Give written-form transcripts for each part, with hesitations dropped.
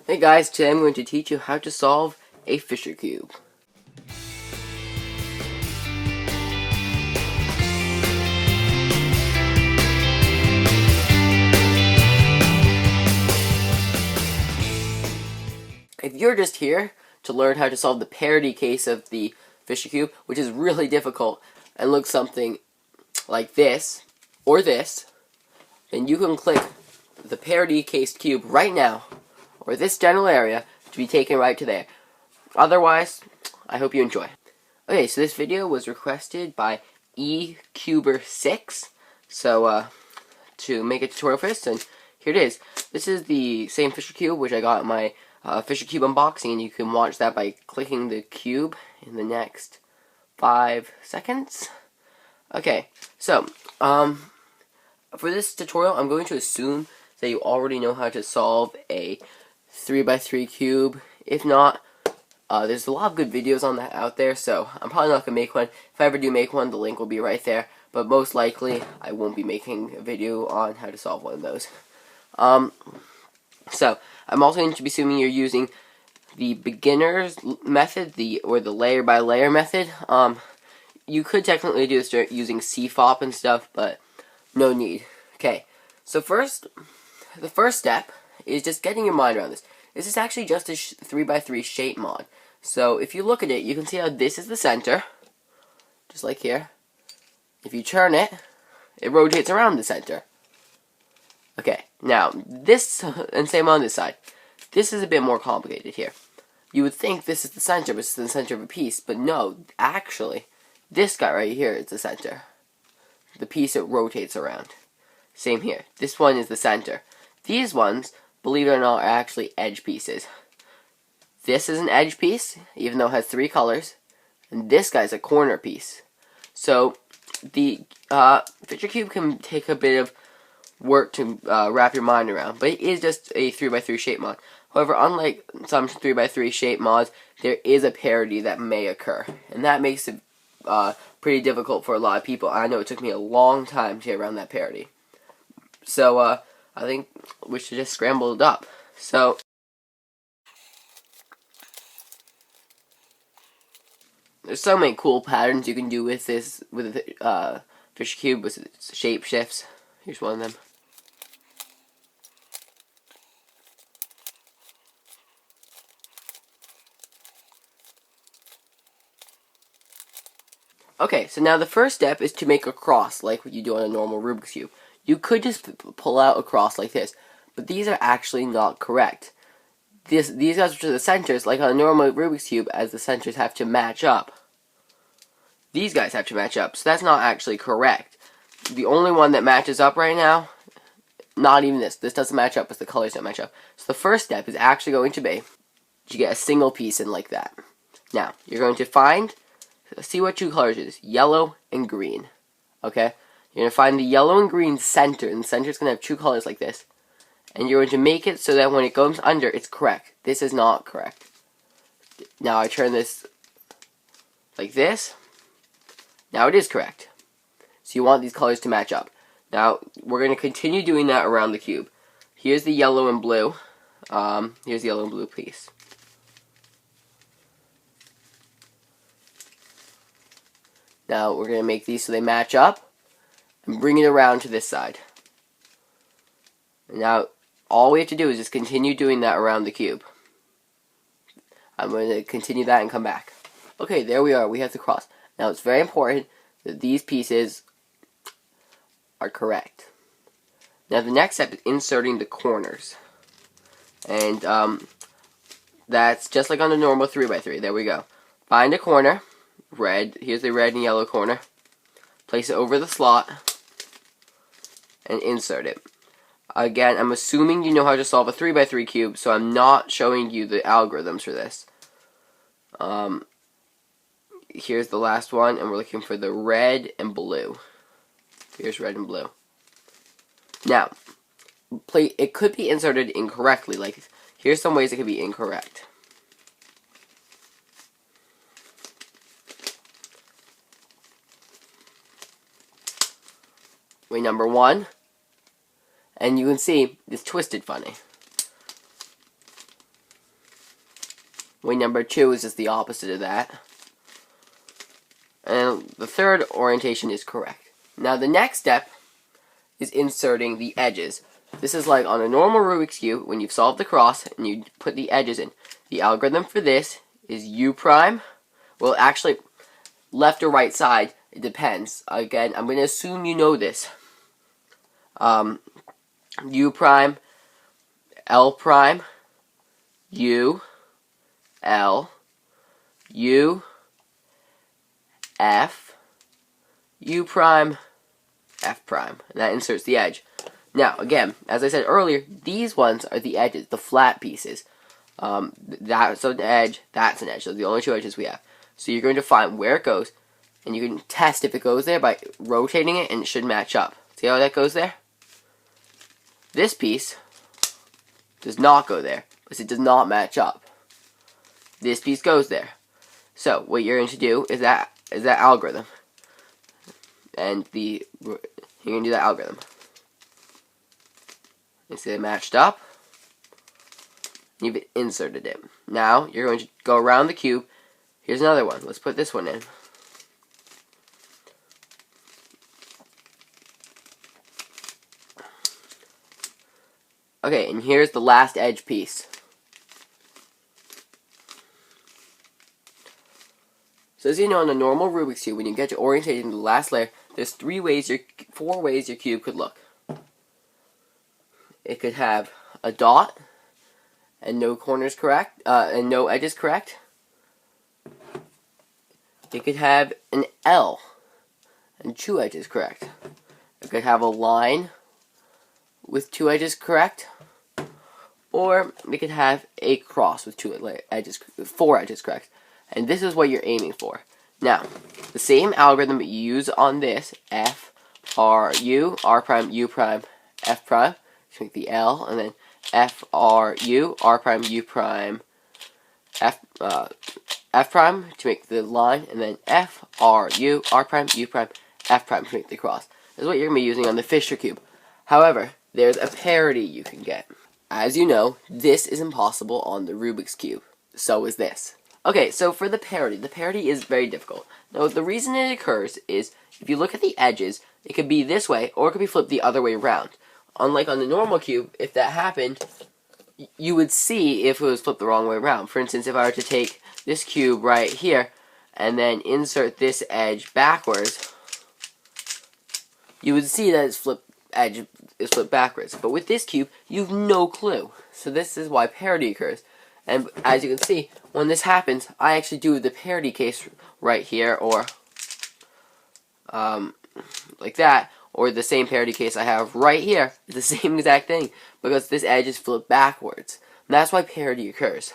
Hey guys, today I'm going to teach you how to solve a Fisher cube. If you're just here to learn how to solve the parity case of the Fisher cube, which is really difficult and looks something like this or this, then you can click the parity case cube right now, or this general area, to be taken right to there. Otherwise, I hope you enjoy. Okay, so this video was requested by eCuber6, so to make a tutorial for this, and here it is. This is the same Fisher cube which I got in my Fisher cube unboxing, and you can watch that by clicking the cube in the next 5 seconds. Okay, so for this tutorial, I'm going to assume that you already know how to solve a 3x3 cube. If not, there's a lot of good videos on that out there, so I'm probably not going to make one. If I ever do make one, the link will be right there, but most likely I won't be making a video on how to solve one of those. So I'm also going to be assuming you're using the beginner's method, or the layer by layer method. You could technically do this using CFOP and stuff, but no need. Okay, so the first step is just getting your mind around this. This is actually just a 3x3 shape mod. So if you look at it, you can see how this is the center, just like here. If you turn it, it rotates around the center. Okay, now this, and same on this side. This is a bit more complicated here. You would think this is the center, but it's the center of a piece, but no, actually, this guy right here is the center. The piece it rotates around. Same here. This one is the center. These ones, believe it or not, are actually edge pieces. This is an edge piece, even though it has 3 colors, and this guy's a corner piece. So the Fisher cube can take a bit of work to wrap your mind around, but it is just a 3x3 shape mod. However, unlike some 3x3 shape mods, there is a parity that may occur, and that makes it pretty difficult for a lot of people. I know it took me a long time to get around that parity. So I think we should just scramble it up. So there's so many cool patterns you can do with this, with the Fisher cube, with its shape shifts. Here's one of them. Okay, so now the first step is to make a cross, like what you do on a normal Rubik's cube. You could just pull out a cross like this, but these are actually not correct. These guys, which are the centers, like on a normal Rubik's cube, as the centers have to match up. These guys have to match up, so that's not actually correct. The only one that matches up right now, not even this. This doesn't match up, but the colors don't match up. So the first step is actually going to be to get a single piece in like that. Now, you're going to see what 2 colors it is, yellow and green. Okay? You're going to find the yellow and green center, and the center is going to have 2 colors like this. And you're going to make it so that when it goes under, it's correct. This is not correct. Now I turn this like this. Now it is correct. So you want these colors to match up. Now, we're going to continue doing that around the cube. Here's the yellow and blue. Here's the yellow and blue piece. Now, we're going to make these so they match up, and bring it around to this side. Now, all we have to do is just continue doing that around the cube. I'm going to continue that and come back. Okay, there we are. We have the cross. Now, it's very important that these pieces are correct. Now, the next step is inserting the corners. And that's just like on a normal 3x3. There we go. Find a corner. Red. Here's the red and yellow corner. Place it over the slot. And insert it. Again, I'm assuming you know how to solve a 3x3 cube, so I'm not showing you the algorithms for this. Here's the last one, and we're looking for the red and blue. Here's red and blue. Now, it could be inserted incorrectly. Like, here's some ways it could be incorrect. Way number 1. And you can see it's twisted funny. Way number 2 is just the opposite of that. And the third orientation is correct. Now the next step is inserting the edges. This is like on a normal Rubik's Cube when you've solved the cross and you put the edges in. The algorithm for this is U prime. Well, actually, left or right side, it depends. Again, I'm going to assume you know this. U prime, L prime, U, L, U, F, U prime, F prime. And that inserts the edge. Now, again, as I said earlier, these ones are the edges, the flat pieces. That's an edge, that's an edge. Those are the only two edges we have. So you're going to find where it goes, and you can test if it goes there by rotating it, and it should match up. See how that goes there? This piece does not go there, because it does not match up. This piece goes there. So what you're going to do is that algorithm, and you're going to do that algorithm. You see it matched up. You've inserted it. Now you're going to go around the cube. Here's another one. Let's put this one in. Okay, and here's the last edge piece. So as you know, on a normal Rubik's Cube, when you get to orientate into the last layer, there's 4 ways your cube could look. It could have a dot, and no corners correct, and no edges correct. It could have an L, and 2 edges correct. It could have a line with 2 edges correct. Or we could have a cross with 4 edges correct. And this is what you're aiming for. Now, the same algorithm that you use on this, F, R, U, R prime, U prime, F prime, to make the L, and then F, R, U, R prime, U prime, F prime to make the line, and then F, R, U, R prime, U prime, F prime to make the cross. This is what you're going to be using on the Fisher cube. However, there's a parity you can get. As you know, this is impossible on the Rubik's Cube. So is this. Okay, so for the parity is very difficult. Now, the reason it occurs is, if you look at the edges, it could be this way, or it could be flipped the other way around. Unlike on the normal cube, if that happened, you would see if it was flipped the wrong way around. For instance, if I were to take this cube right here, and then insert this edge backwards, you would see that its edge is flipped backwards. But with this cube, you have no clue. So this is why parity occurs. And as you can see, when this happens, I actually do the parity case right here, or like that, or the same parity case I have right here. It's the same exact thing, because this edge is flipped backwards. And that's why parity occurs.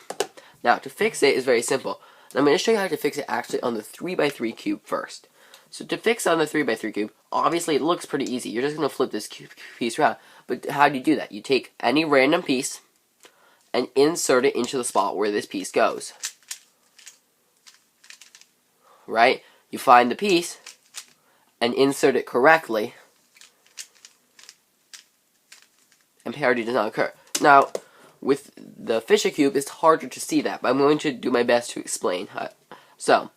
Now, to fix it is very simple. And I'm going to show you how to fix it actually on the 3x3 cube first. So to fix on the 3x3 cube, obviously it looks pretty easy. You're just going to flip this piece around. But how do you do that? You take any random piece and insert it into the spot where this piece goes. Right? You find the piece and insert it correctly, and parity does not occur. Now, with the Fisher cube, it's harder to see that, but I'm going to do my best to explain. So,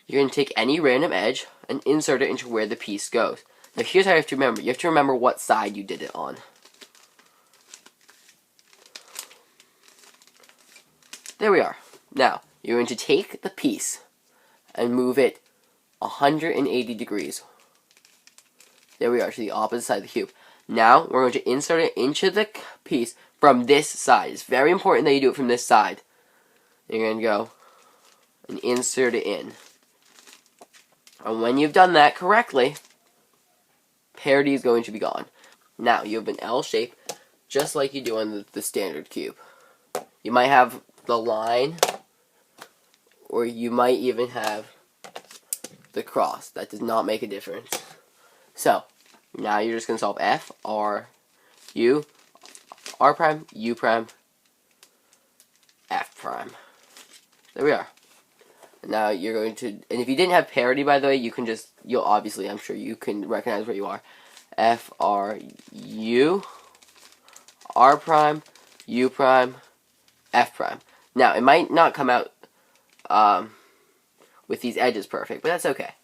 you're going to take any random edge and insert it into where the piece goes. Now, here's how you have to remember. You have to remember what side you did it on. There we are. Now, you're going to take the piece and move it 180 degrees. There we are, to the opposite side of the cube. Now, we're going to insert it into the piece from this side. It's very important that you do it from this side. You're going to go and insert it in. And when you've done that correctly, parity is going to be gone. Now, you have an L shape, just like you do on the standard cube. You might have the line, or you might even have the cross. That does not make a difference. So, now you're just going to solve F, R, U, R prime, U prime, F prime. There we are. Now you're going to, and if you didn't have parity, by the way, you can just, you'll obviously, I'm sure you can recognize where you are. F, R, U, R prime, U prime, F prime. Now, it might not come out with these edges perfect, but that's okay.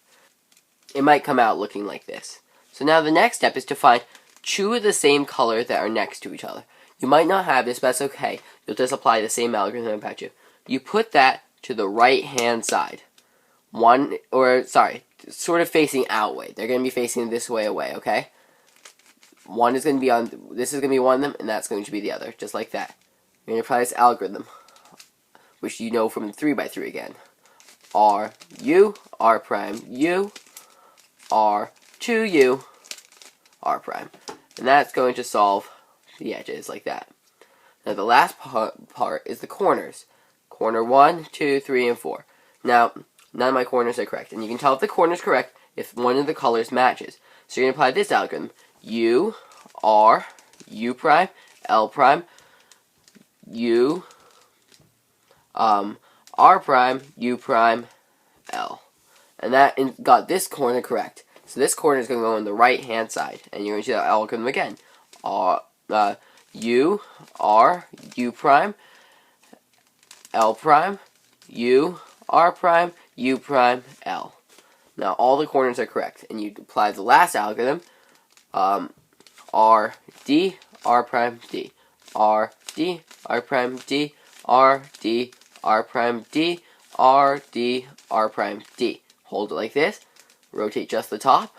It might come out looking like this. So now the next step is to find two of the same color that are next to each other. You might not have this, but that's okay. You'll just apply the same algorithm I bet you. You put that to the right hand side. Sort of facing out way. They're going to be facing this way away, okay? One is going to be on, this is going to be one of them, and that's going to be the other, just like that. You're going to apply this algorithm, which you know from the 3x3 again. R, U, R prime, U, R, 2U, R prime. And that's going to solve the edges like that. Now the last part is the corners. Corner 1, 2, 3, and 4. Now, none of my corners are correct. And you can tell if the corner is correct if one of the colors matches. So you're going to apply this algorithm. U, R, U prime, L prime, U, R prime, U prime, L. And that got this corner correct. So this corner is going to go on the right hand side. And you're going to do that algorithm again. U, R, U prime, L prime, U, R prime, U prime, L. Now all the corners are correct. And you apply the last algorithm. R, D, R prime, D. R, D, R prime, D. R, D, R prime, D. R, D, R prime, D. Hold it like this. Rotate just the top.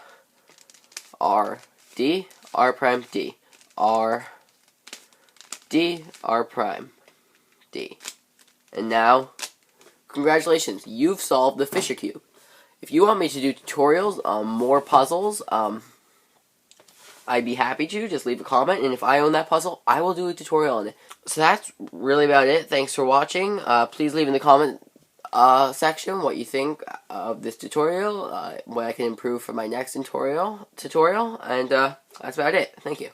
R, D, R prime, D. R, D, R prime, D. And now, congratulations, you've solved the Fisher Cube. If you want me to do tutorials on more puzzles, I'd be happy to. Just leave a comment, and if I own that puzzle, I will do a tutorial on it. So that's really about it. Thanks for watching. Please leave in the comment section what you think of this tutorial, what I can improve for my next tutorial, and that's about it. Thank you.